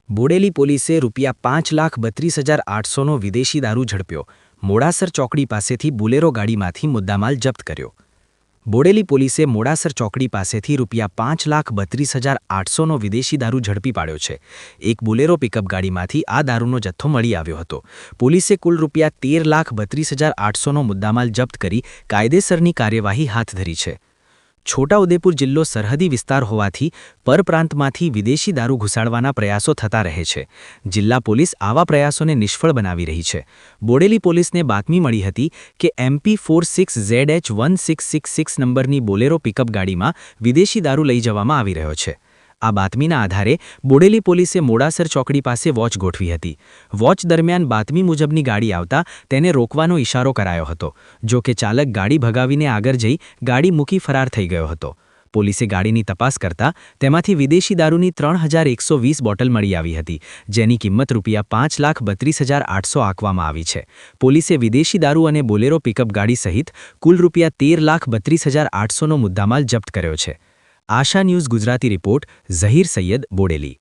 બોડેલી પોલીસે ₹5,32,800નો વિદેશી દારૂ ઝડપ્યો. મોડાસર ચોકડી પાસેથી બોલેરો ગાડીમાંથી મુદ્દામાલ જપ્ત કર્યો. બોડેલી પોલીસે મોડાસર ચોકડી પાસેથી ₹5,32,800નો વિદેશી દારૂ ઝડપી પાડ્યો છે. એક બોલેરો પિકઅપ ગાડીમાંથી આ દારૂનો જથ્થો મળી આવ્યો હતો. પોલીસે કુલ ₹13,32,800નો મુદ્દામાલ જપ્ત કરી કાયદેસરની કાર્યવાહી હાથ ધરી છે. છોટાઉદેપુર જિલ્લો સરહદી વિસ્તાર હોવાથી પરપ્રાંતમાંથી વિદેશી દારૂ ઘુસાડવાના પ્રયાસો થતા રહે છે. જિલ્લા પોલીસ આવા પ્રયાસોને નિષ્ફળ બનાવી રહી છે. બોડેલી પોલીસને બાતમી મળી હતી કે MP46ZH1666 નંબરની બોલેરો પિકઅપ ગાડીમાં વિદેશી દારૂ લઈ જવામાં આવી રહ્યો છે. આ બાતમીના આધારે બોડેલી પોલીસે મોડાસર ચોકડી પાસે વોચ ગોઠવી હતી. વોચ દરમિયાન બાતમી મુજબની ગાડી આવતા તેને રોકવાનો ઇશારો કરાયો હતો. જો કે ચાલક ગાડી ભગાવીને આગળ જઈ ગાડી મૂકી ફરાર થઈ ગયો હતો. પોલીસે ગાડીની તપાસ કરતા તેમાંથી વિદેશી દારૂની 3,120 બોટલ મળી આવી હતી, જેની કિંમત ₹5,32,800 આંકવામાં આવી છે. પોલીસે વિદેશી દારૂ અને બોલેરો પિકઅપ ગાડી સહિત કુલ ₹13,32,800નો મુદ્દામાલ જપ્ત કર્યો છે. આશા ન્યૂઝ ગુજરાતી રિપોર્ટ ઝહીર સૈયદ, બોડેલી.